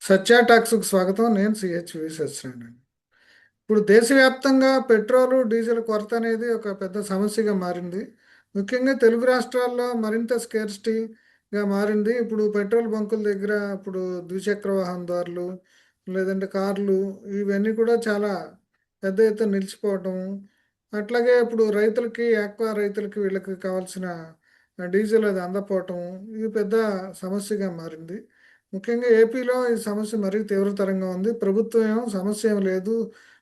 సత్య టాక్స్కు స్వాగతం. నేను సిహెచ్వి సత్యనారాయణ. ఇప్పుడు దేశవ్యాప్తంగా పెట్రోలు డీజిల్ కొరత అనేది ఒక పెద్ద సమస్యగా మారింది. ముఖ్యంగా తెలుగు రాష్ట్రాల్లో మరింత స్కేర్సిటీగా మారింది. ఇప్పుడు పెట్రోల్ బంకుల దగ్గర ఇప్పుడు ద్విచక్ర వాహనదారులు లేదంటే కార్లు ఇవన్నీ కూడా చాలా పెద్ద ఎత్తున నిలిచిపోవటం. అట్లాగే ఇప్పుడు రైతులకి ఆక్వా రైతులకి వీళ్ళకి కావాల్సిన డీజిల్ అది అందపోవటం ఇది పెద్ద సమస్యగా మారింది. ముఖ్యంగా ఏపీలో ఈ సమస్య మరీ తీవ్రతరంగా ఉంది. ప్రభుత్వం ఏమో సమస్య ఏం లేదు,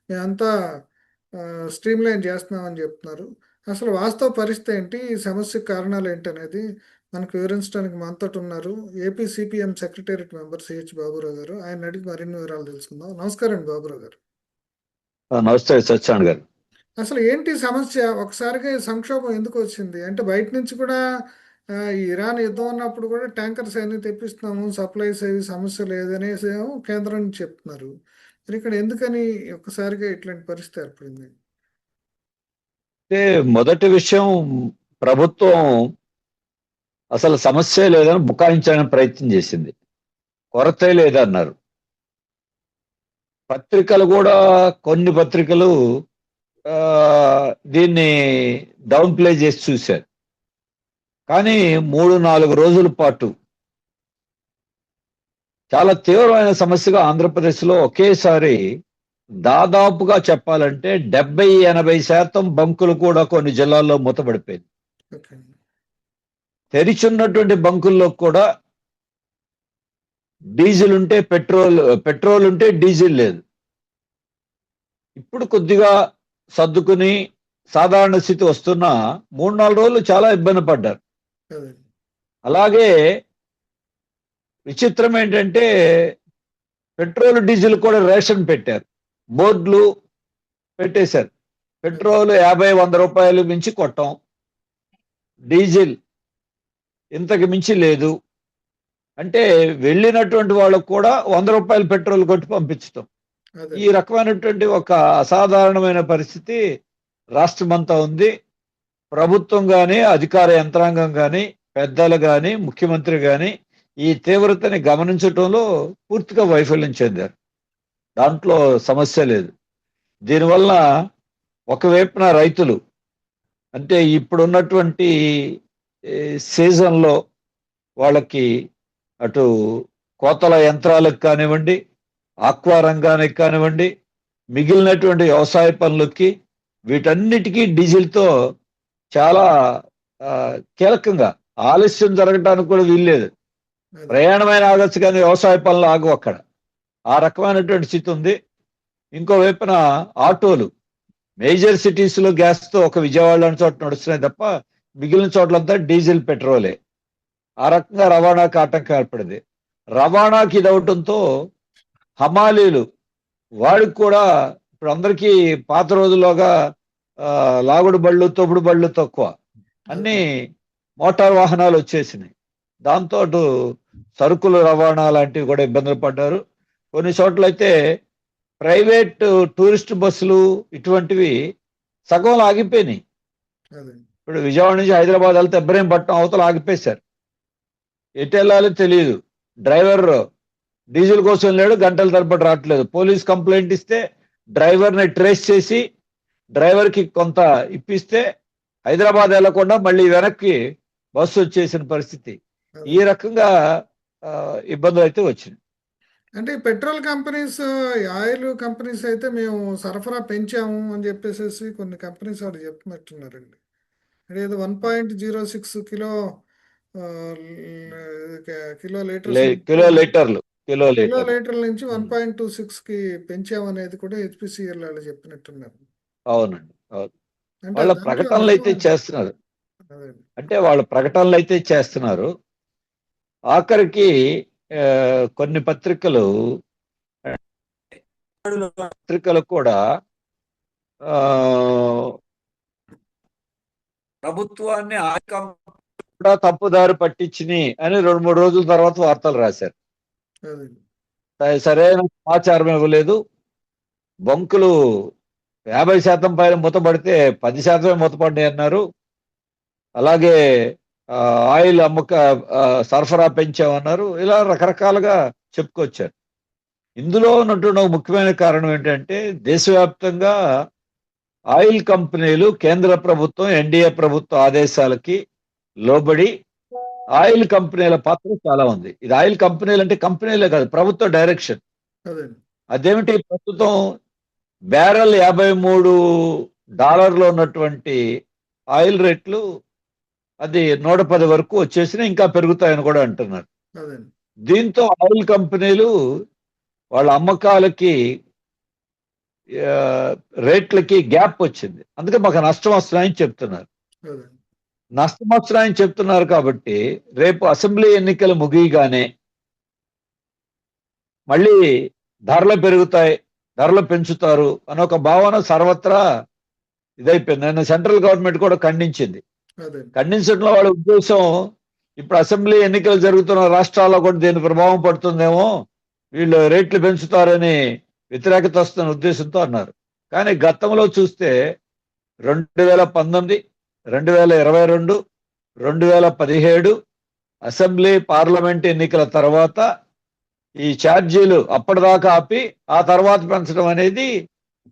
మేమంతా స్ట్రీమ్లైన్ చేస్తున్నామని చెప్తున్నారు. అసలు వాస్తవ పరిస్థితి ఏంటి, ఈ సమస్యకు కారణాలు ఏంటనేది మనకు వివరించడానికి మనతోటి ఉన్నారు AP CPM secretariat member CH Baburao గారు. ఆయన అడిగి మరిన్ని వివరాలు తెలుసుకుందాం. నమస్కారం అండి బాబురావు గారు. నమస్తే సత్యనారాయణ గారు. అసలు ఏంటి సమస్య? ఒకసారిగా ఈ సంక్షోభం ఎందుకు వచ్చింది? అంటే బయట నుంచి కూడా ఈ ఇరాన్ యుద్ధం ఉన్నప్పుడు కూడా ట్యాంకర్స్ అన్ని తెప్పిస్తున్నాము, సప్లైస్ అవి సమస్య లేదనేసి ఏమో కేంద్రం నుంచి చెప్తున్నారు. మరి ఇక్కడ ఎందుకని ఒక్కసారిగా ఇట్లాంటి పరిస్థితి ఏర్పడింది? అంటే మొదటి విషయం, ప్రభుత్వం అసలు సమస్య లేదని బుకాయించడానికి ప్రయత్నం చేసింది. కొరతే లేదన్నారు. పత్రికలు కూడా, కొన్ని పత్రికలు ఆ, దీన్ని డౌన్ ప్లే చేసి చూశారు. కానీ 3-4 రోజుల పాటు చాలా తీవ్రమైన సమస్యగా ఆంధ్రప్రదేశ్లో ఒకేసారి దాదాపుగా చెప్పాలంటే 70-80% బంకులు కూడా కొన్ని జిల్లాల్లో మూతపడిపోయింది. ఓకే. తెరిచున్నటువంటి బంకుల్లో కూడా డీజిల్ ఉంటే పెట్రోల్ ఉంటే డీజిల్ లేదు. ఇప్పుడు కొద్దిగా సర్దుకుని సాధారణ స్థితి వస్తున్న 3-4 రోజులు చాలా ఇబ్బంది పడ్డారు. అదే. అలాగే విచిత్రం ఏంటంటే, పెట్రోల్ డీజిల్ కూడా రేషన్ పెట్టారు, బోర్డులు పెట్టేశారు. పెట్రోల్ 50-100 రూపాయలు మించి కొట్టం, డీజిల్ ఇంతకు మించి లేదు. అంటే వెళ్ళినటువంటి వాళ్ళకు కూడా 100 రూపాయలు పెట్రోల్ కొట్టి పంపించటం. అదే. ఈ రకమైనటువంటి ఒక అసాధారణమైన పరిస్థితి రాష్ట్రమంతా ఉంది. ప్రభుత్వం కానీ, అధికార యంత్రాంగం కానీ, పెద్దలు కానీ, ముఖ్యమంత్రి కానీ ఈ తీవ్రతని గమనించటంలో పూర్తిగా వైఫల్యం చెందారు. దాంట్లో సమస్య లేదు. దీనివల్ల ఒకవైపున రైతులు, అంటే ఇప్పుడున్నటువంటి సీజన్లో వాళ్ళకి అటు కోతల యంత్రాలకు కానివ్వండి, ఆక్వా రంగానికి కానివ్వండి, మిగిలినటువంటి వ్యవసాయ పనులకి, వీటన్నిటికీ డీజిల్తో చాలా కీలకంగా ఆలస్యం జరగటానికి కూడా వీల్లేదు. అదే. ప్రయాణమైన ఆగచ్చు కానీ వ్యవసాయ పనులు ఆగవు అక్కడ. ఆ రకమైనటువంటి స్థితి ఉంది. ఇంకో వైపున ఆటోలు మేజర్ సిటీస్లో గ్యాస్తో ఒక విజయవాడ లాంటి చోట నడుస్తున్నాయి తప్ప మిగిలిన చోట్లంతా డీజిల్ పెట్రోలే. ఆ రకంగా రవాణాకి ఆటంకం ఏర్పడింది. రవాణాకి ఇదవటంతో హమాలీలు, వాడికి కూడా ఇప్పుడు అందరికీ పాత రోజుల్లోగా లాగుడు బళ్ళు, తోపుడు బళ్ళు తక్కువ, అన్ని మోటార్ వాహనాలు వచ్చేసినాయి. దాంతో అటు సరుకుల రవాణా లాంటివి కూడా ఇబ్బందులు పడ్డారు. కొన్ని చోట్లయితే ప్రైవేట్ టూరిస్ట్ బస్సులు ఇటువంటివి సగంలో ఆగిపోయినాయి. అదే. ఇప్పుడు విజయవాడ నుంచి హైదరాబాద్ వెళ్తే ఇబ్రహీంపట్నం అవతల ఆగిపోయారు. ఎటు వెళ్ళాలో తెలియదు. డ్రైవర్ డీజిల్ కోసం లేడు, గంటల తరబడి రావట్లేదు. పోలీస్ కంప్లైంట్ ఇస్తే డ్రైవర్ని ట్రేస్ చేసి డ్రైవర్కి కొంత ఇప్పిస్తే హైదరాబాద్ వెళ్లకుండా మళ్ళీ వెనక్కి బస్సు వచ్చేసిన పరిస్థితి. ఈ రకంగా ఇబ్బందులు అయితే వచ్చింది. అంటే ఈ పెట్రోల్ కంపెనీస్, ఆయిల్ కంపెనీస్ అయితే మేము సరఫరా పెంచాము అని చెప్పేసి కొన్ని కంపెనీస్ వాళ్ళు చెప్తున్నట్టున్నారండి. అంటే ఏదో 1.06 కిలో ఆ, కిలో లీటర్స్ కిలో లీటర్లు కిలో కిలో లీటర్లు లీటర్ల నుంచి ఉమ్. 1.26కి పెంచామనేది కూడా హెచ్పిసిఎల్ వాళ్ళు చెప్పినట్టున్నారు. అవునండి, అవును. అంటే వాళ్ళ దాంట్లో ప్రకటనలు అయితే నిజమే. చేస్తున్నారు. అదే. అంటే వాళ్ళ ప్రకటనలు అయితే చేస్తున్నారు. ఆఖరికి ఆ, కొన్ని పత్రికలు కూడా ఆ, ప్రభుత్వాన్ని కూడా తప్పుదారి పట్టించిని అని 2-3 రోజుల తర్వాత వార్తలు రాశారు. అదే. సరైన సమాచారం ఇవ్వలేదు. బంకులు 50% పైన మూతపడితే 10% మూతపడ్డాయి అన్నారు. అలాగే ఆయిల్ సరఫరా పెంచామన్నారు. ఇలా రకరకాలుగా చెప్పుకొచ్చారు. ఇందులో ఉన్నటువంటి ఒక ముఖ్యమైన కారణం ఏంటంటే దేశవ్యాప్తంగా ఆయిల్ కంపెనీలు కేంద్ర ప్రభుత్వం ఎన్డీఏ ప్రభుత్వ ఆదేశాలకి లోబడి ఆయిల్ కంపెనీల పాత్ర చాలా ఉంది. ఇది ఆయిల్ కంపెనీలు అంటే కంపెనీలే కాదు, ప్రభుత్వ డైరెక్షన్. అదండి. అదేమిటి, ప్రస్తుతం బ్యారెల్ $53 ఉన్నటువంటి ఆయిల్ రేట్లు అది 110 వరకు వచ్చేసినా ఇంకా పెరుగుతాయని కూడా అంటున్నారు. అదండి. దీంతో ఆయిల్ కంపెనీలు వాళ్ళ అమ్మకాలకి ఆ, రేట్లకి గ్యాప్ వచ్చింది. అందుకే మాకు నష్టం వస్తున్నాయని చెప్తున్నారు. అదండి. నష్టం వస్తున్నాయని చెప్తున్నారు కాబట్టి రేపు అసెంబ్లీ ఎన్నికలు ముగియగానే మళ్ళీ ధరలు పెరుగుతాయి, ధరలు పెంచుతారు అని ఒక భావన సర్వత్రా ఇదైపోయింది. నేను సెంట్రల్ గవర్నమెంట్ కూడా ఖండించింది. అదండి. ఖండించడంలో వాళ్ళ ఉద్దేశం ఇప్పుడు అసెంబ్లీ ఎన్నికలు జరుగుతున్న రాష్ట్రాల్లో కూడా దీని ప్రభావం పడుతుందేమో, వీళ్ళు రేట్లు పెంచుతారని వ్యతిరేకత వస్తున్న ఉద్దేశంతో అన్నారు. కానీ గతంలో చూస్తే 2019, 2022, 2017 అసెంబ్లీ పార్లమెంట్ ఎన్నికల తర్వాత ఈ ఛార్జీలు అప్పటిదాకా ఆపి ఆ తర్వాత పెంచడం అనేది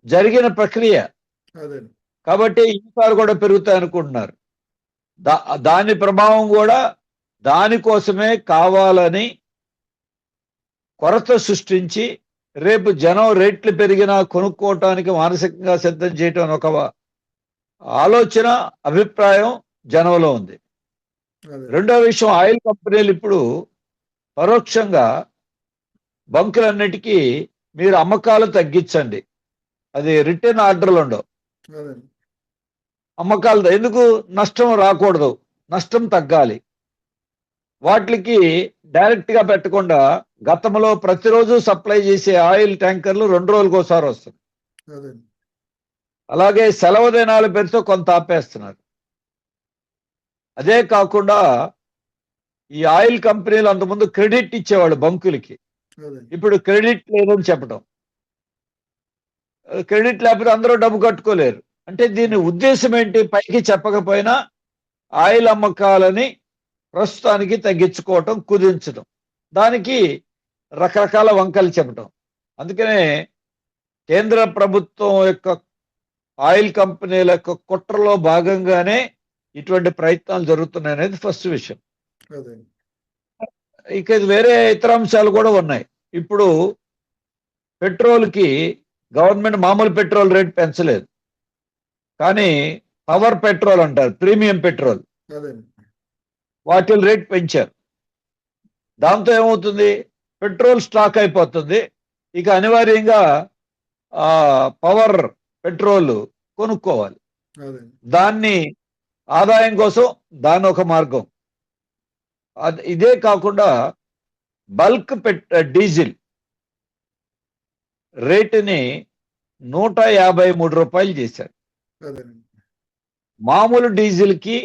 జరిగిన ప్రక్రియ. అదండి. కాబట్టి ఈసారి కూడా పెరుగుతాయి అనుకుంటున్నారు. దాని ప్రభావం కూడా దానికోసమే కావాలని కొరత సృష్టించి రేపు జనం రేట్లు పెరిగినా కొనుక్కోవటానికి మానసికంగా సిద్ధం చేయటం అని ఒక ఆలోచన, అభిప్రాయం జనంలో ఉంది. అదండి. రెండో విషయం, ఆయిల్ కంపెనీలు ఇప్పుడు పరోక్షంగా బంకులన్నిటికీ మీరు అమ్మకాలు తగ్గించండి, అది రిటర్న్ ఆర్డర్లు ఉండవు, అదండి. అమ్మకాలు ఎందుకు, నష్టం రాకూడదు, నష్టం తగ్గాలి. వాటికి డైరెక్ట్ గా పెట్టకుండా గతంలో ప్రతిరోజు సప్లై చేసే ఆయిల్ ట్యాంకర్లు 2 రోజులకు ఒకసారి వస్తుంది. అదండి. అలాగే సెలవు దినాల పేరుతో కొంత ఆపేస్తున్నారు. అదే కాకుండా ఈ ఆయిల్ కంపెనీలు అంతకుముందు క్రెడిట్ ఇచ్చేవాళ్ళు బంకులకి, అదండి. ఇప్పుడు క్రెడిట్ లేదని చెప్పడం. క్రెడిట్ లేకపోతే అందరూ డబ్బు కట్టుకోలేరు. అంటే దీని ఉద్దేశం ఏంటి, పైకి చెప్పకపోయినా ఆయిల్ అమ్మకాలని ప్రస్తుతానికి తగ్గించుకోవటం, కుదించడం, దానికి రకరకాల వంకలు చెప్పటం. అందుకనే కేంద్ర ప్రభుత్వం యొక్క ఆయిల్ కంపెనీల యొక్క కుట్రలో భాగంగానే ఇటువంటి ప్రయత్నాలు జరుగుతున్నాయి అనేది ఫస్ట్ విషయం. అదండి. ఇక ఇది వేరే ఇతర అంశాలు కూడా ఉన్నాయి. ఇప్పుడు పెట్రోల్కి గవర్నమెంట్ మామూలు పెట్రోల్ రేట్ పెంచలేదు, కానీ పవర్ పెట్రోల్ అంటారు, ప్రీమియం పెట్రోల్, అదండి. వాటి రేట్ పెంచారు. దాంతో ఏమవుతుంది, పెట్రోల్ స్టాక్ అయిపోతుంది. ఇక అనివార్యంగా పవర్ పెట్రోల్ కొనుక్కోవాలి. అదండి. దాన్ని ఆదాయం కోసం దాని ఒక మార్గం. ఇదే కాకుండా బల్క్ డీజిల్ రేటుని $153 చేశారు. అదండి. మామూలు డీజిల్కి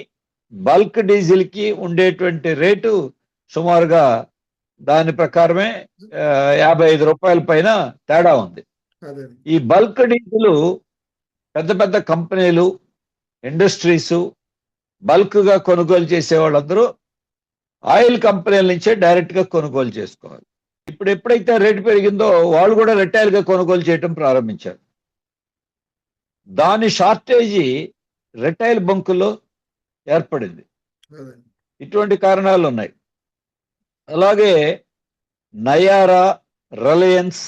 బల్క్ డీజిల్కి ఉండేటువంటి రేటు సుమారుగా దాని ప్రకారమే $55 పైన తేడా ఉంది. అదండి. ఈ బల్క్ డీజిల్ పెద్ద పెద్ద కంపెనీలు, ఇండస్ట్రీస్ బల్క్ గా కొనుగోలు చేసే వాళ్ళందరూ ఆయిల్ కంపెనీల నుంచే డైరెక్ట్ గా కొనుగోలు చేసుకోవాలి. ఇప్పుడు ఎప్పుడైతే రేటు పెరిగిందో వాళ్ళు కూడా రిటైల్ గా కొనుగోలు చేయటం ప్రారంభించారు. దాని షార్టేజీ రిటైల్ బంకుల్లో ఏర్పడింది. అదండి. ఇటువంటి కారణాలు ఉన్నాయి. అలాగే నయారా, రిలయన్స్,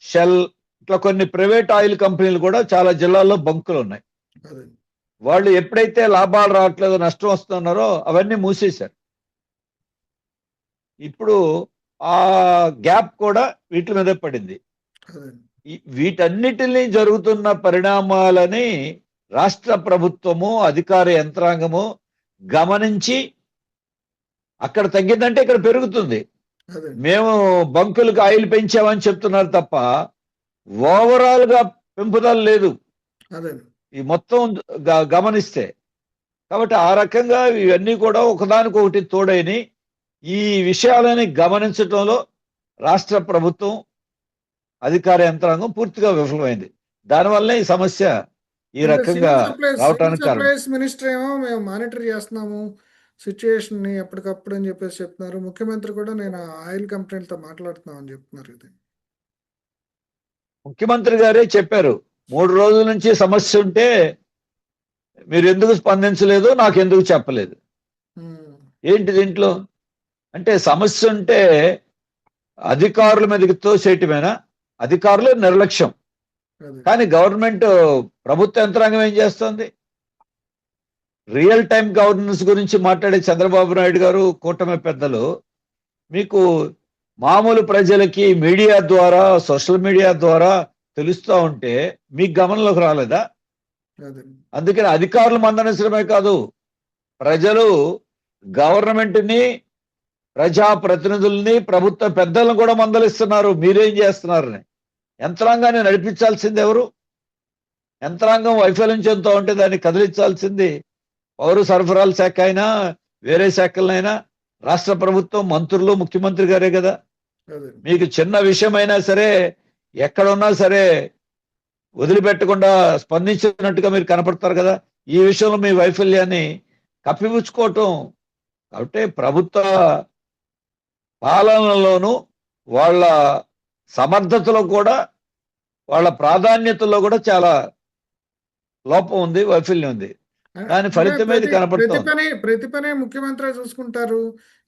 షెల్ ఇట్లా కొన్ని ప్రైవేట్ ఆయిల్ కంపెనీలు కూడా చాలా జిల్లాల్లో బంకులు ఉన్నాయి. అదండి. వాళ్ళు ఎప్పుడైతే లాభాలు రావట్లేదో, నష్టం వస్తున్నారో అవన్నీ మూసేశారు. ఇప్పుడు ఆ గ్యాప్ కూడా వీటి మీదే పడింది. అదండి. వీటన్నిటిని జరుగుతున్న పరిణామాలని రాష్ట్ర ప్రభుత్వము, అధికార యంత్రాంగము గమనించి అక్కడ తగ్గిందంటే ఇక్కడ పెరుగుతుంది. అదండి. మేము బంకులకు ఆయిల్ పెంచామని చెప్తున్నారు తప్ప ఓవరాల్ గా పెంపుదల లేదు అదండి. ఈ మొత్తం గమనిస్తే. కాబట్టి ఆ రకంగా ఇవన్నీ కూడా ఒకదానికొకటి తోడైని ఈ విషయాలని గమనించడంలో రాష్ట్ర ప్రభుత్వం, అధికార యంత్రాంగం పూర్తిగా విఫలమైంది. దానివల్లే ఈ సమస్య ఈ రకంగా రావటానికి కారణం. సప్లైస్ మినిస్టర్ ఏమో మేము మానిటర్ చేస్తున్నాము సిచ్యుయేషన్ ని ఎప్పటికప్పుడు అని చెప్పేసి చెప్తున్నారు. ముఖ్యమంత్రి కూడా నేను ఆయిల్ కంపెనీలతో మాట్లాడుతున్నాం అని చెప్తున్నారు. ఇది ముఖ్యమంత్రి గారే చెప్పారు 3 రోజుల నుంచి సమస్య ఉంటే మీరు ఎందుకు స్పందించలేదు, నాకు ఎందుకు చెప్పలేదు. ఉమ్, ఏంటి దీంట్లో అంటే సమస్య ఉంటే అధికారుల మీదకి తోసేయటమేనా? అధికారులు నిర్లక్ష్యం. అదే కానీ గవర్నమెంట్, ప్రభుత్వ యంత్రాంగం ఏం చేస్తుంది? రియల్ టైం గవర్నెన్స్ గురించి మాట్లాడే చంద్రబాబు నాయుడు గారు, కూటమి పెద్దలు మీకు మామూలు ప్రజలకి మీడియా ద్వారా, సోషల్ మీడియా ద్వారా తెలుస్తూ ఉంటే మీకు గమనంలోకి రాలేదా? అదే అందుకని అధికారులు మందలించడమే కాదు, ప్రజలు గవర్నమెంట్ని, ప్రజాప్రతినిధుల్ని, ప్రభుత్వ పెద్దలను కూడా మందలిస్తున్నారు మీరేం చేస్తున్నారని. యంత్రాంగాన్ని నడిపించాల్సింది ఎవరు? యంత్రాంగం వైఫల్యం చెందుతూ ఉంటే దాన్ని కదిలించాల్సింది పౌర సరఫరాల శాఖ అయినా, వేరే శాఖలైనా రాష్ట్ర ప్రభుత్వం, మంత్రులు, ముఖ్యమంత్రి గారే కదా. అదే మీకు చిన్న విషయమైనా సరే, ఎక్కడున్నా సరే వదిలిపెట్టకుండా స్పందించినట్టుగా మీరు కనపడతారు కదా. ఈ విషయంలో మీ వైఫల్యాన్ని కప్పిపుచ్చుకోవటం. కాబట్టి ప్రభుత్వ పాలనలోనూ వాళ్ళ సమర్థతలో కూడా, వాళ్ళ ప్రాధాన్యతలో కూడా చాలా లోపం ఉంది, వైఫల్యం ఉంది. దాని అంటే ఫలితమే ఇది ప్రతి ప్రతి కనపడుతోంది. పని ప్రతి పని ముఖ్యమంత్రి చూసుకుంటారు.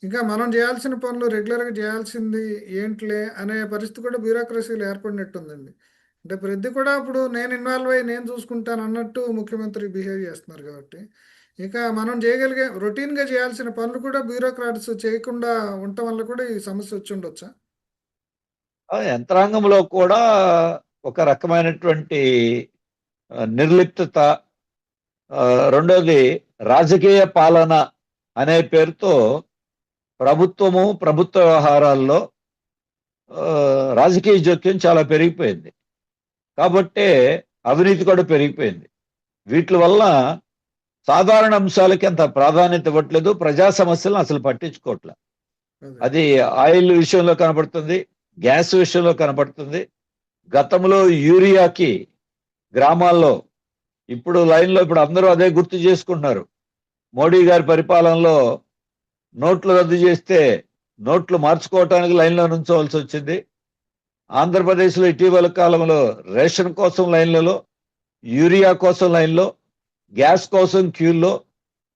ఇంకా మనం చేయాల్సిన పనులు రెగ్యులర్గా చేయాల్సింది ఏంట్లే అనే పరిస్థితి కూడా బ్యూరోక్రసీలో ఏర్పడినట్టుందండి. అంటే ప్రతి కూడా ఇప్పుడు నేను ఇన్వాల్వ్ అయ్యి నేను చూసుకుంటాను అన్నట్టు ముఖ్యమంత్రి బిహేవ్ చేస్తున్నారు కాబట్టి ఇక మనం చేయగలిగే రొటీన్గా చేయాల్సిన పనులు కూడా బ్యూరోక్రాట్స్ చేయకుండా ఉండటం వల్ల కూడా ఈ సమస్య వచ్చి ఉండొచ్చా? ఆ యంత్రాంగంలో కూడా ఒక రకమైనటువంటి నిర్లిప్తత, రెండోది రాజకీయ పాలన అనే పేరుతో ప్రభుత్వము, ప్రభుత్వ వ్యవహారాల్లో రాజకీయ జోక్యం చాలా పెరిగిపోయింది. కాబట్టే అవినీతి కూడా పెరిగిపోయింది. వీటి వల్ల సాధారణ అంశాలకి అంత ప్రాధాన్యత ఇవ్వట్లేదు, ప్రజా సమస్యలను అసలు పట్టించుకోవట్లేదు. అదే అది ఆయిల్ విషయంలో కనబడుతుంది, గ్యాస్ విషయంలో కనబడుతుంది. గతంలో యూరియాకి గ్రామాల్లో, ఇప్పుడు లైన్లో ఇప్పుడు అందరూ అదే గుర్తు చేసుకుంటున్నారు. మోడీ గారి పరిపాలనలో నోట్లు రద్దు చేస్తే నోట్లు మార్చుకోవటానికి లైన్లో నుంచోవలసి వచ్చింది. ఆంధ్రప్రదేశ్లో ఇటీవల కాలంలో రేషన్ కోసం లైన్లలో, యూరియా కోసం లైన్లో, గ్యాస్ కోసం క్యూలో,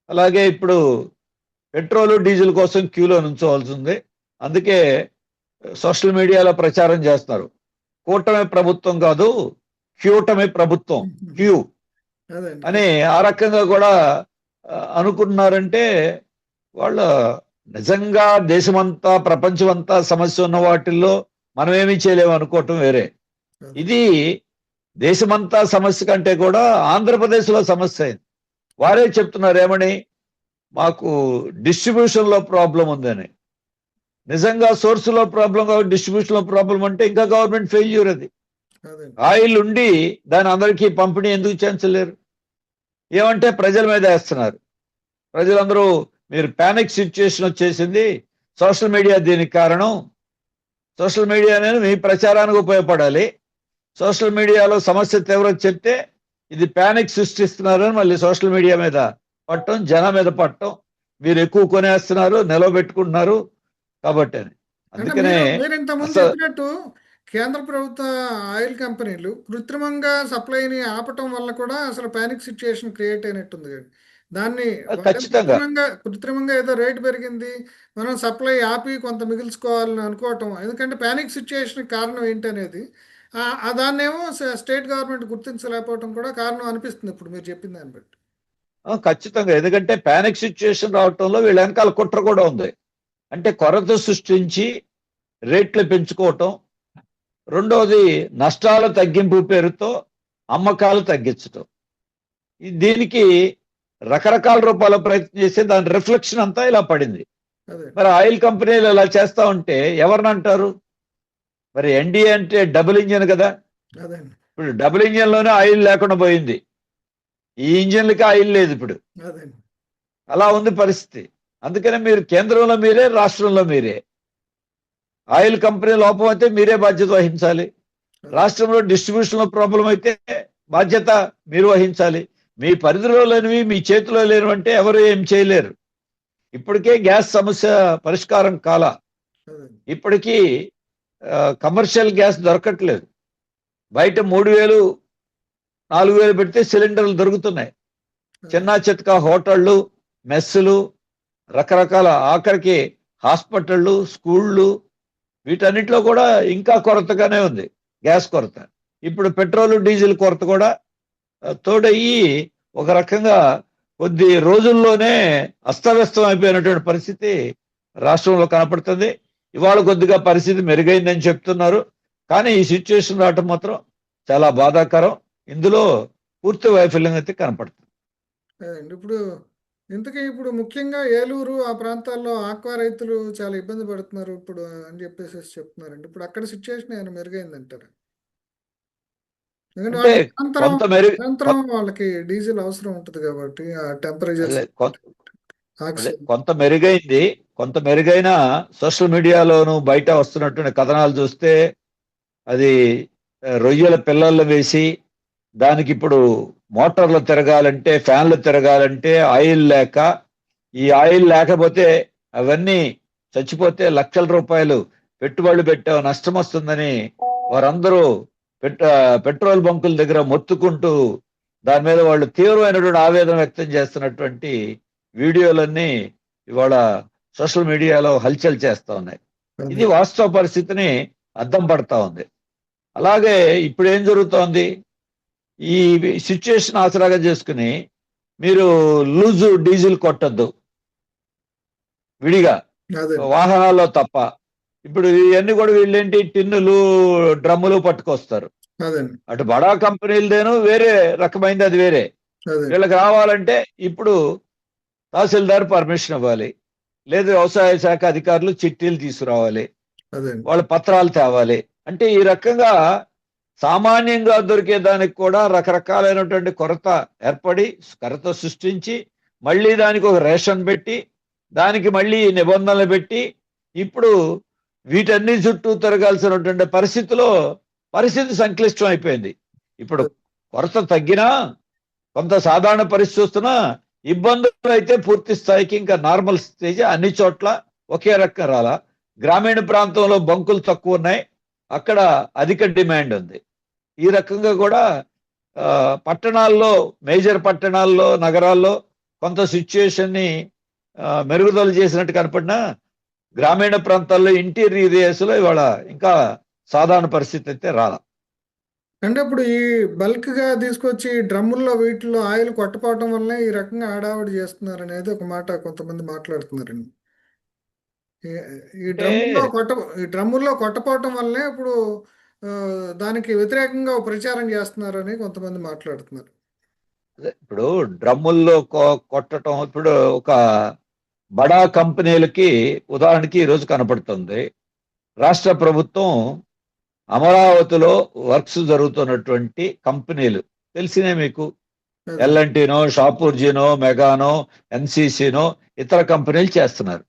అలాగే ఇప్పుడు పెట్రోలు, డీజిల్ కోసం క్యూలో నుంచోవలసి ఉంది. అందుకే సోషల్ మీడియాలో ప్రచారం చేస్తున్నారు, కూటమి ప్రభుత్వం కాదు, క్యూటమి ప్రభుత్వం, క్యూ అదే అని ఆ రకంగా కూడా అనుకుంటున్నారంటే వాళ్ళు నిజంగా దేశమంతా, ప్రపంచమంతా సమస్య ఉన్న వాటిల్లో మనం ఏమీ చేయలేము అనుకోవటం వేరే. ఇది దేశమంతా సమస్య కంటే కూడా ఆంధ్రప్రదేశ్లో సమస్య అయింది. వారే చెప్తున్నారు ఏమని, మాకు డిస్ట్రిబ్యూషన్లో ప్రాబ్లం ఉందని. నిజంగా సోర్సులో ప్రాబ్లం కాదు, డిస్ట్రిబ్యూషన్లో ప్రాబ్లం అంటే ఇంకా గవర్నమెంట్ ఫెయిల్యూర్. అది అదే ఆయిల్ ఉండి దాని అందరికీ పంపిణీ ఎందుకు చేయించలేరు? ఏమంటే ప్రజల మీద వేస్తున్నారు. ప్రజలందరూ మీరు పానిక్ సిచ్యుయేషన్ వచ్చేసింది, సోషల్ మీడియా దీనికి కారణం, సోషల్ మీడియా అనేది మీ ప్రచారానికి ఉపయోగపడాలి, సోషల్ మీడియాలో సమస్య తీవ్రత చెప్తే ఇది పానిక్ సృష్టిస్తున్నారని మళ్ళీ సోషల్ మీడియా మీద పట్టడం, జనం మీద పట్టడం, మీరు ఎక్కువ కొనేస్తున్నారు, నిలవబెట్టుకుంటున్నారు కాబట్టి అని. అంటే అందుకనే మీరు ఇంతకుముందు అసలు చెప్పినట్టు కేంద్ర ప్రభుత్వ ఆయిల్ కంపెనీలు కృత్రిమంగా సప్లైని ఆపటం వల్ల కూడా అసలు పానిక్ సిచ్యుయేషన్ క్రియేట్ అయినట్టుంది కదా. దాన్ని వాళ్ళేం ఖచ్చితంగా కృత్రిమంగా ఏదో రేటు పెరిగింది, మనం సప్లై ఆపి కొంత మిగిల్చుకోవాలని అనుకోవటం. ఎందుకంటే పానిక్ సిచ్యుయేషన్ కారణం ఏంటనేది దాన్నేమో స్టేట్ గవర్నమెంట్ గుర్తించలేకపోవటం కూడా కారణం అనిపిస్తుంది ఇప్పుడు మీరు చెప్పిన దాన్ని బట్టి. ఖచ్చితంగా, ఎందుకంటే పానిక్ సిచ్యుయేషన్ రావటంలో వీళ్ళ వెనకాల కుట్ర కూడా ఉంది. అంటే కొరత సృష్టించి రేట్లు పెంచుకోవటం, రెండోది నష్టాల తగ్గింపు పేరుతో అమ్మకాలు తగ్గించటం. దీనికి రకరకాల రూపాల ప్రయత్నం చేస్తే దాని రిఫ్లెక్షన్ అంతా ఇలా పడింది. అదే మరి ఆయిల్ కంపెనీలు ఇలా చేస్తా ఉంటే ఎవరిని అంటారు? మరి ఎన్డీఏ అంటే డబుల్ ఇంజిన్ కదా. అదే ఇప్పుడు డబుల్ ఇంజిన్లోనే ఆయిల్ లేకుండా పోయింది, ఈ ఇంజిన్లకి ఆయిల్ లేదు ఇప్పుడు. అదే అలా ఉంది పరిస్థితి. అందుకనే మీరు కేంద్రంలో మీరే, రాష్ట్రంలో మీరే. ఆయిల్ కంపెనీ లోపం అయితే మీరే బాధ్యత వహించాలి. రాష్ట్రంలో డిస్ట్రిబ్యూషన్లో ప్రాబ్లం అయితే బాధ్యత మీరు వహించాలి. మీ పరిధిలో లేనివి, మీ చేతిలో లేనివంటే ఎవరు ఏం చేయలేరు. ఇప్పటికే గ్యాస్ సమస్య పరిష్కారం కాల, అదే ఇప్పటికీ కమర్షియల్ గ్యాస్ దొరకట్లేదు. బయట 3,000 4,000 పెడితే సిలిండర్లు దొరుకుతున్నాయి. చిన్న చితక హోటళ్ళు, మెస్సులు, రకరకాల ఆఖరికి హాస్పిటళ్ళు, స్కూళ్ళు, వీటన్నిటిలో కూడా ఇంకా కొరతగానే ఉంది, గ్యాస్ కొరత. ఇప్పుడు పెట్రోల్ డీజిల్ కొరత కూడా తోడయ్యి ఒక రకంగా కొద్ది రోజుల్లోనే అస్తవ్యస్తం అయిపోయినటువంటి పరిస్థితి రాష్ట్రంలో కనపడుతుంది. ఇవాళ కొద్దిగా పరిస్థితి మెరుగైందని చెప్తున్నారు, కానీ ఈ సిచ్యువేషన్ రావటం మాత్రం చాలా బాధాకరం. ఇందులో పూర్తి వైఫల్యం అయితే కనపడుతుంది. ఇప్పుడు ఇంతకీ ఇప్పుడు ముఖ్యంగా ఏలూరు ఆ ప్రాంతాల్లో ఆక్వా రైతులు చాలా ఇబ్బంది పడుతున్నారు ఇప్పుడు అని చెప్పేసి చెప్తున్నారండి. ఇప్పుడు అక్కడ సిచ్యువేషన్ ఏమైనా మెరుగైందంటారు? ఎందుకంటే అంటే కొంత మెరుగు నిరంతరం వాళ్ళకి డీజిల్ అవసరం ఉంటుంది కాబట్టి ఆ టెంపరేచర్ కొంత మెరుగైంది. కొంత మెరుగైన సోషల్ మీడియాలోను బయట వస్తున్నటువంటి కథనాలు చూస్తే అది రొయ్యల పిల్లలు వేసి దానికి ఇప్పుడు మోటార్లు తిరగాలంటే, ఫ్యాన్లు తిరగాలంటే ఆయిల్ లేక, ఈ ఆయిల్ లేకపోతే అవన్నీ చచ్చిపోతే లక్షల రూపాయలు పెట్టుబడులు పెట్టే నష్టం వస్తుందని వారందరూ పెట్రోల్ బంకుల దగ్గర మొత్తుకుంటూ దాని మీద వాళ్ళు తీవ్రమైనటువంటి ఆవేదన వ్యక్తం చేస్తున్నటువంటి వీడియోలన్నీ ఇవాళ సోషల్ మీడియాలో హల్చల్ చేస్తా ఉన్నాయి. ఇది వాస్తవ పరిస్థితిని అద్దం పడతా ఉంది. అలాగే ఇప్పుడు ఏం జరుగుతోంది, ఈ సిచ్యుయేషన్ ఆసరాగా చేసుకుని మీరు లూజు డీజిల్ కొట్టద్దు విడిగా వాహనాల్లో తప్ప. ఇప్పుడు ఇవన్నీ కూడా వీళ్ళేంటి టిన్నులు, డ్రమ్ములు పట్టుకొస్తారు. అటు బడా కంపెనీలదేను వేరే రకమైంది, అది వేరే. వీళ్ళకి రావాలంటే ఇప్పుడు తహసీల్దార్ పర్మిషన్ ఇవ్వాలి, లేదు వ్యవసాయ శాఖ అధికారులు చిట్టీలు తీసుకురావాలి, వాళ్ళ పత్రాలు తేవాలి. అంటే ఈ రకంగా సామాన్యంగా దొరికే దానికి కూడా రకరకాలైనటువంటి కొరత ఏర్పడి, కొరత సృష్టించి, మళ్ళీ దానికి ఒక రేషన్ పెట్టి, దానికి మళ్ళీ నిబంధనలు పెట్టి, ఇప్పుడు వీటన్ని చుట్టూ తిరగాల్సినటువంటి పరిస్థితి సంక్లిష్టం అయిపోయింది. ఇప్పుడు కొరత తగ్గినా, కొంత సాధారణ పరిస్థితి వస్తున్నా, ఇబ్బందులు అయితే పూర్తి స్థాయికి ఇంకా నార్మల్ స్టేజ్ అన్ని చోట్ల ఒకే రకం రాలా. గ్రామీణ ప్రాంతంలో బంకులు తక్కువ ఉన్నాయి, అక్కడ అధిక డిమాండ్ ఉంది. ఈ రకంగా కూడా పట్టణాల్లో, మేజర్ పట్టణాల్లో, నగరాల్లో కొంత సిచ్యుయేషన్ని మెరుగుదల చేసినట్టు కనపడినా, గ్రామీణ ప్రాంతాల్లో ఇంటీరియర్ ఏరియాస్లో ఇవాళ ఇంకా సాధారణ పరిస్థితి అయితే రాలా. అంటే ఇప్పుడు ఈ బల్క్ గా తీసుకొచ్చి డ్రమ్ముల్లో వీటిల్లో ఆయిల్ కొట్టపోవటం వల్లనే ఈ రకంగా ఆడావిడి చేస్తున్నారు అనేది ఒక మాట కొంతమంది మాట్లాడుతున్నారండి. ఈ డ్రమ్ముల్లో కొట్టపోవటం వల్లనే ఇప్పుడు దానికి వ్యతిరేకంగా ప్రచారం చేస్తున్నారని కొంతమంది మాట్లాడుతున్నారు. ఇప్పుడు డ్రమ్ముల్లో కొట్టడం ఇప్పుడు ఒక బడా కంపెనీలకి ఉదాహరణకి ఈరోజు కనపడుతుంది. రాష్ట్ర ప్రభుత్వం అమరావతిలో వర్క్స్ జరుగుతున్నటువంటి కంపెనీలు తెలిసినే మీకు, ఎల్ఎన్టీనో, షాపూర్జీనో, మెగానో, ఎన్సీసీనో ఇతర కంపెనీలు చేస్తున్నారు.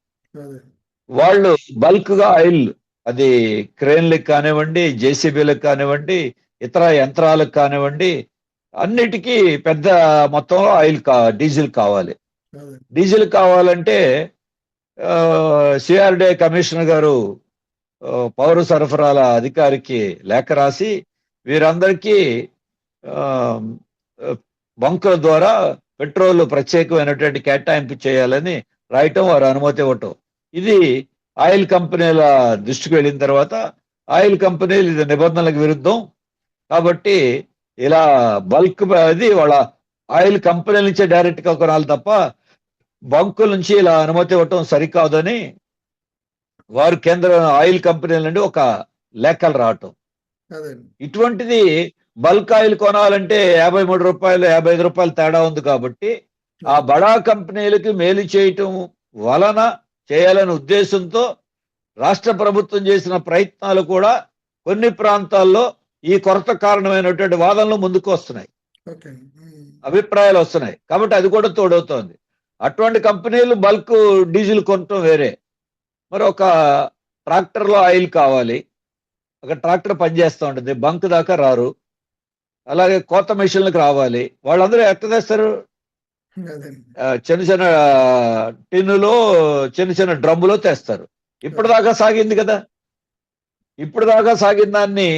వాళ్ళు బల్క్ గా ఆయిల్, అది క్రేన్లకు కానివ్వండి, జేసీబీలకు కానివ్వండి, ఇతర యంత్రాలకు కానివ్వండి, అన్నిటికీ పెద్ద మొత్తంలో డీజిల్ కావాలి. డీజిల్ కావాలంటే సిఆర్డే కమిషనర్ గారు పౌర సరఫరాల అధికారికి లేఖ రాసి వీరందరికీ బంకుల ద్వారా పెట్రోల్ ప్రత్యేకమైనటువంటి కేటాయింపు చేయాలని రాయటం, వారు అనుమతి ఇవ్వటం. ఇది ఆయిల్ కంపెనీల దృష్టికి వెళ్ళిన తర్వాత ఆయిల్ కంపెనీలు ఇది నిబంధనలకు విరుద్ధం కాబట్టి ఇలా బల్క్ అది వాళ్ళ ఆయిల్ కంపెనీల నుంచే డైరెక్ట్ గా కొనాలి తప్ప బంకుల నుంచి ఇలా అనుమతి ఇవ్వటం సరికాదని వారు కేంద్ర ఆయిల్ కంపెనీల నుండి ఒక లేఖలు రావటం. ఇటువంటిది బల్క్ ఆయిల్ కొనాలంటే 53 రూపాయలు 55 రూపాయలు తేడా ఉంది కాబట్టి ఆ బడా కంపెనీలకి మేలు చేయటం వలన చేయాలనే ఉద్దేశంతో రాష్ట్ర ప్రభుత్వం చేసిన ప్రయత్నాలు కూడా కొన్ని ప్రాంతాల్లో ఈ కొరత కారణమైనటువంటి వాదనలు ముందుకు వస్తున్నాయి, అభిప్రాయాలు వస్తున్నాయి. కాబట్టి అది కూడా తోడవుతోంది. అటువంటి కంపెనీలు బల్క్ డీజిల్ కొనటం వేరే. మరి ఒక ట్రాక్టర్లో ఆయిల్ కావాలి, ఒక ట్రాక్టర్ పనిచేస్తూ ఉంటుంది, బంక్ దాకా రారు. అలాగే కోత మిషన్లకు రావాలి, వాళ్ళందరూ ఎట్ట తెస్తారు? చిన్న చిన్న టిన్నులో, చిన్న చిన్న డ్రమ్ములో తెస్తారు. ఇప్పటిదాకా సాగింది కదా, ఇప్పటిదాకా సాగిన దాన్ని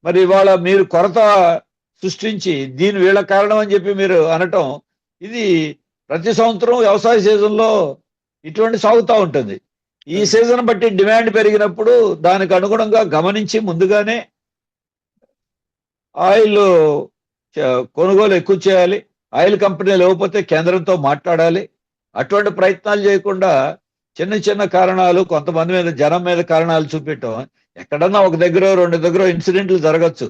మరి ఇవాళ మీరు కొరత సృష్టించి దీని వీళ్ళ కారణం అని చెప్పి మీరు అనటం, ఇది ప్రతి సంవత్సరం వ్యవసాయ సీజన్లో ఇటువంటి సాగుతూ ఉంటుంది. ఈ సీజన్ బట్టి డిమాండ్ పెరిగినప్పుడు దానికి అనుగుణంగా గమనించి ముందుగానే ఆయిల్ కొనుగోలు ఎక్కువ చేయాలి. ఆయిల్ కంపెనీలు ఇవ్వకపోతే కేంద్రంతో మాట్లాడాలి. అటువంటి ప్రయత్నాలు చేయకుండా చిన్న చిన్న కారణాలు, కొంతమంది మీద, జనం మీద కారణాలు చూపించడం, ఎక్కడన్నా ఒక దగ్గర రెండు దగ్గర ఇన్సిడెంట్లు జరగచ్చు,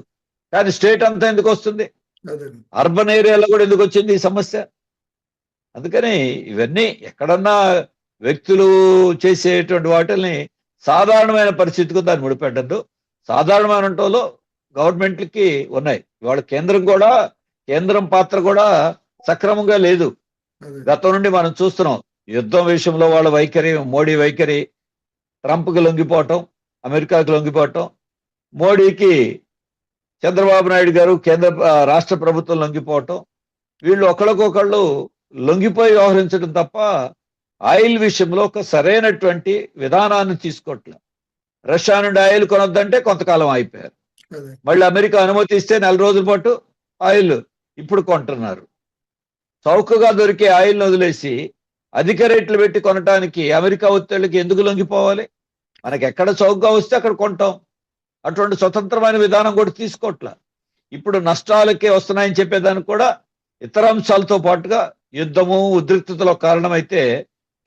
కానీ స్టేట్ అంతా ఎందుకు వస్తుంది? అర్బన్ ఏరియాలో కూడా ఎందుకు వచ్చింది ఈ సమస్య? అందుకని ఇవన్నీ ఎక్కడన్నా వ్యక్తులు చేసేటువంటి వాటిని సాధారణమైన పరిస్థితికి దాన్ని ముడిపెట్టద్దు. సాధారణమైన గవర్నమెంట్లకి ఉన్నాయి. ఇవాళ కేంద్రం పాత్ర కూడా సక్రమంగా లేదు. గతం నుండి మనం చూస్తున్నాం. యుద్ధం విషయంలో వాళ్ళ వైఖరి, మోడీ వైఖరి, ట్రంప్కి లొంగిపోవటం, అమెరికాకి లొంగిపోవటం, మోడీకి చంద్రబాబు నాయుడు గారు రాష్ట్ర ప్రభుత్వం లొంగిపోవటం, వీళ్ళు ఒకళ్ళకొకళ్ళు లొంగిపోయి వ్యవహరించడం తప్ప ఆయిల్ విషయంలో ఒక సరైనటువంటి విధానాన్ని తీసుకోవట్లేదు. రష్యా నుండి ఆయిల్ కొనొద్దంటే కొంతకాలం అయిపోయారు. మళ్ళీ అమెరికా అనుమతి ఇస్తే 4 రోజుల పాటు ఆయిల్ ఇప్పుడు కొంటున్నారు. చౌకగా దొరికే ఆయిల్ని వదిలేసి అధిక రేట్లు పెట్టి కొనటానికి అమెరికా ఒత్తిళ్ళకి ఎందుకు లొంగిపోవాలి? మనకి ఎక్కడ చౌకగా వస్తే అక్కడ కొంటాం. అటువంటి స్వతంత్రమైన విధానం కూడా తీసుకోవట్లా. ఇప్పుడు నష్టాలకే వస్తున్నాయని చెప్పేదానికి కూడా ఇతర అంశాలతో పాటుగా యుద్ధము, ఉద్రిక్తతలో కారణమైతే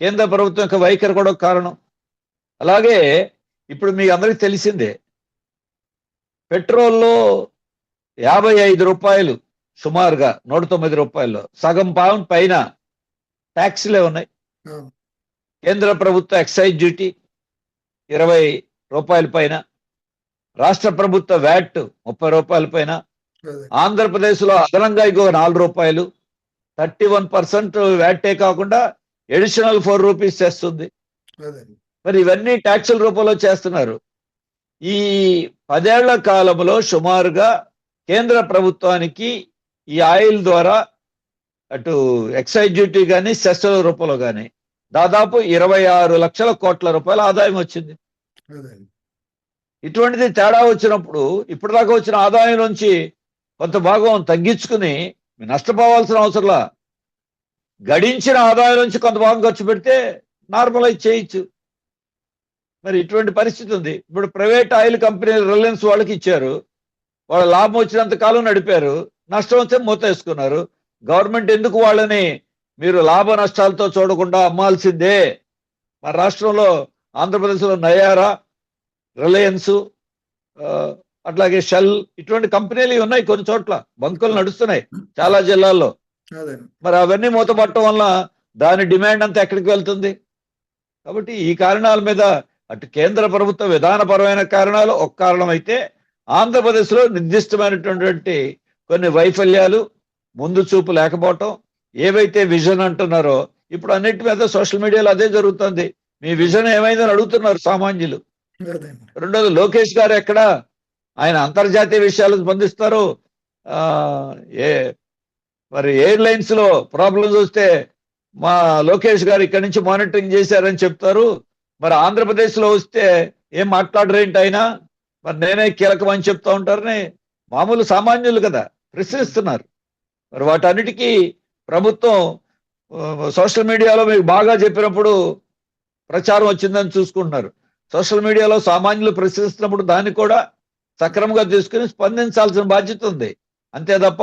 కేంద్ర ప్రభుత్వం యొక్క వైఖరి కూడా కారణం. అలాగే ఇప్పుడు మీ అందరికీ తెలిసిందే, పెట్రోల్లో 55 రూపాయలు సుమారుగా 109 రూపాయల్లో సగం పౌండ్ పైన ట్యాక్స్లే ఉన్నాయి. కేంద్ర ప్రభుత్వ ఎక్సైజ్ డ్యూటీ 20 రూపాయల పైన, రాష్ట్ర ప్రభుత్వ వ్యాట్ 30 రూపాయల పైన, ఆంధ్రప్రదేశ్లో అదనంగా ఇంకో 4 రూపాయలు, 31% వ్యాటే కాకుండా అడిషనల్ 4 రూపీస్ చేస్తుంది. మరి ఇవన్నీ ట్యాక్సుల రూపంలో చేస్తున్నారు. ఈ 10 ఏళ్ల కాలంలో సుమారుగా కేంద్ర ప్రభుత్వానికి ఈ ఆయిల్ ద్వారా అటు ఎక్సైజ్ డ్యూటీ కానీ సెస్ల రూపంలో కానీ దాదాపు 26 లక్షల కోట్ల రూపాయల ఆదాయం వచ్చింది. ఇటువంటిది తేడా వచ్చినప్పుడు ఇప్పటిదాకా వచ్చిన ఆదాయం నుంచి కొంత భాగం తగ్గించుకుని నష్టపోవాల్సిన అవసరంలా గడించిన ఆదాయం నుంచి కొంత భాగం ఖర్చు పెడితే నార్మలైజ్ చేయొచ్చు. మరి ఇటువంటి పరిస్థితి ఉంది. ఇప్పుడు ప్రైవేట్ ఆయిల్ కంపెనీలు రిలయన్స్ వాళ్ళకి ఇచ్చారు, వాళ్ళ లాభం వచ్చినంత కాలం నడిపారు, నష్టం వస్తే మూత వేసుకున్నారు. గవర్నమెంట్ ఎందుకు వాళ్ళని మీరు లాభ నష్టాలతో చూడకుండా అమ్మాల్సిందే? మన రాష్ట్రంలో ఆంధ్రప్రదేశ్లో నయారా, రిలయన్స్, అట్లాగే షెల్ ఇటువంటి కంపెనీలు ఉన్నాయి. కొన్ని చోట్ల బంకులు నడుస్తున్నాయి చాలా జిల్లాల్లో. మరి అవన్నీ మూతపట్టడం వల్ల దాని డిమాండ్ అంతా ఎక్కడికి వెళ్తుంది? కాబట్టి ఈ కారణాల మీద అటు కేంద్ర ప్రభుత్వ విధానపరమైన కారణాలు ఒక కారణం అయితే, ఆంధ్రప్రదేశ్లో నిర్దిష్టమైనటువంటి కొన్ని వైఫల్యాలు, ముందు చూపు లేకపోవటం, ఏవైతే విజన్ అంటున్నారో ఇప్పుడు అన్నిటి మీద సోషల్ మీడియాలో అదే జరుగుతుంది. మీ విజన్ ఏమైందని అడుగుతున్నారు సామాన్యులు. రెండోది, లోకేష్ గారు ఎక్కడ? ఆయన అంతర్జాతీయ విషయాలు స్పందిస్తారు. మరి ఎయిర్లైన్స్ లో ప్రాబ్లమ్స్ వస్తే మా లోకేష్ గారు ఇక్కడి నుంచి మానిటరింగ్ చేశారని చెప్తారు. మరి ఆంధ్రప్రదేశ్ లో వస్తే ఏం మాట్లాడరేంటి ఆయన? మరి నేనే కీలకం అని చెప్తా ఉంటారని మామూలు సామాన్యులు కదా ప్రశ్నిస్తున్నారు. మరి వాటన్నిటికీ ప్రభుత్వం సోషల్ మీడియాలో మీకు బాగా చెప్పినప్పుడు ప్రచారం వచ్చిందని చూసుకుంటున్నారు. సోషల్ మీడియాలో సామాన్యులు ప్రశ్నిస్తున్నప్పుడు దాన్ని కూడా సక్రమంగా తీసుకుని స్పందించాల్సిన బాధ్యత ఉంది. అంతే తప్ప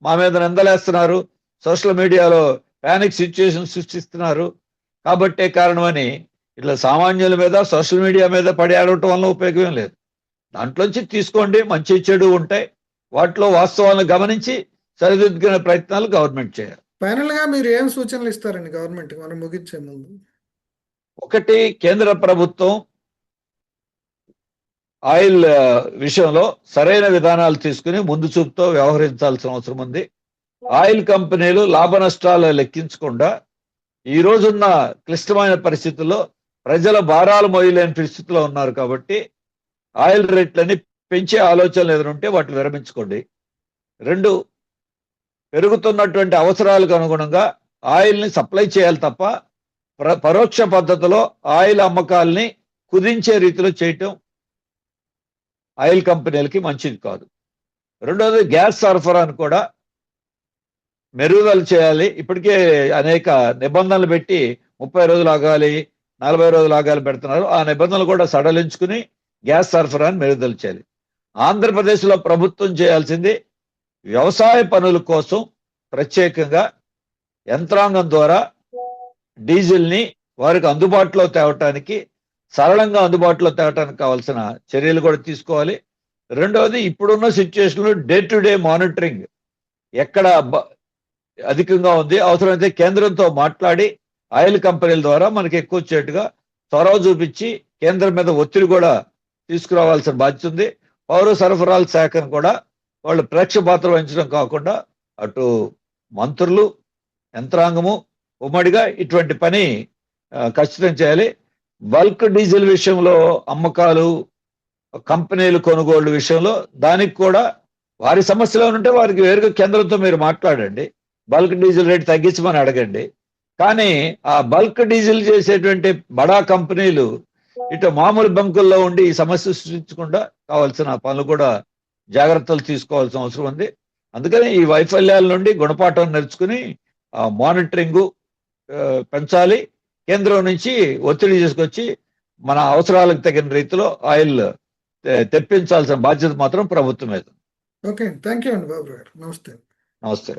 మా మీద నిందలేస్తున్నారు, సోషల్ మీడియాలో ప్యానిక్ సిచ్యుయేషన్ సృష్టిస్తున్నారు కాబట్టే కారణమని ఇట్లా సామాన్యుల మీద సోషల్ మీడియా మీద పడి ఆడటం వల్ల ఉపయోగం లేదు. దాంట్లోంచి తీసుకోండి, మంచి చెడు ఉంటాయి, వాటిలో వాస్తవాలను గమనించి సరిదిద్దుకునే ప్రయత్నాలు గవర్నమెంట్ చేయాలి. ఫైనల్ గా మీరు ఏం సూచనలు ఇస్తారండి గవర్నమెంట్ మనం ముగించే ముందు? ఒకటి, కేంద్ర ప్రభుత్వం ఆయిల్ విషయంలో సరైన విధానాలు తీసుకుని ముందు చూపుతో వ్యవహరించాల్సిన అవసరం ఉంది. ఆయిల్ కంపెనీలు లాభ నష్టాలు లెక్కించకుండా ఈ రోజున్న క్లిష్టమైన పరిస్థితుల్లో ప్రజల భారాలు మోయలేని పరిస్థితిలో ఉన్నారు కాబట్టి ఆయిల్ రేట్లని పెంచే ఆలోచనలు ఏదైనా ఉంటే వాటిని విరమించుకోండి. 2, పెరుగుతున్నటువంటి అవసరాలకు అనుగుణంగా ఆయిల్ని సప్లై చేయాలి తప్ప పరోక్ష పద్ధతిలో ఆయిల్ అమ్మకాలని కుదించే రీతిలో చేయటం ఆయిల్ కంపెనీలకి మంచిది కాదు. రెండోది గ్యాస్ సరఫరాను కూడా మెరుగుదల చేయాలి. ఇప్పటికే అనేక నిబంధనలు పెట్టి 30 రోజులు ఆగాలి, 40 రోజులు ఆగాలి పెడుతున్నారు. ఆ నిబంధనలు కూడా సడలించుకుని గ్యాస్ సరఫరాను మెరుగుదల చేయాలి. ఆంధ్రప్రదేశ్లో ప్రభుత్వం చేయాల్సింది వ్యవసాయ పనుల కోసం ప్రత్యేకంగా యంత్రాంగం ద్వారా డీజిల్ని వారికి అందుబాటులో తేవటానికి, సరళంగా అందుబాటులో తేవటానికి కావాల్సిన చర్యలు కూడా తీసుకోవాలి. రెండవది, ఇప్పుడున్న సిచ్యువేషన్లో డే టు డే మానిటరింగ్ ఎక్కడ అధికంగా ఉంది, అవసరమైతే కేంద్రంతో మాట్లాడి ఆయిల్ కంపెనీల ద్వారా మనకి ఎక్కువ వచ్చేట్టుగా చొరవ చూపించి కేంద్రం మీద ఒత్తిడి కూడా తీసుకురావాల్సిన బాధ్యత ఉంది. పౌర సరఫరాల శాఖను కూడా వాళ్ళు ప్రేక్షపాత్ర వహించడం కాకుండా అటు మంత్రులు, యంత్రాంగము ఉమ్మడిగా ఇటువంటి పని ఖచ్చితం చేయాలి. బల్క్ డీజిల్ విషయంలో అమ్మకాలు, కంపెనీలు కొనుగోళ్లు విషయంలో దానికి కూడా వారి సమస్యలు ఉంటే వారికి వేరుగా కేంద్రంతో మీరు మాట్లాడండి, బల్క్ డీజిల్ రేట్ తగ్గించమని అడగండి. కానీ ఆ బల్క్ డీజిల్ చేసేటువంటి బడా కంపెనీలు ఇటు మామూలు బంకుల్లో ఉండి ఈ సమస్య సృష్టించకుండా కావాల్సిన పనులు కూడా జాగ్రత్తలు తీసుకోవాల్సిన అవసరం ఉంది. అందుకని ఈ వైఫల్యాల నుండి గుణపాఠం నేర్చుకుని మానిటరింగు పెంచాలి. కేంద్రం నుంచి ఒత్తిడి తీసుకొచ్చి మన అవసరాలకు తగిన రీతిలో ఆయిల్ తెప్పించాల్సిన బాధ్యత మాత్రం ప్రభుత్వం మీద. ఓకే, థ్యాంక్ యూ అండి బాబు గారు. నమస్తే. నమస్తే.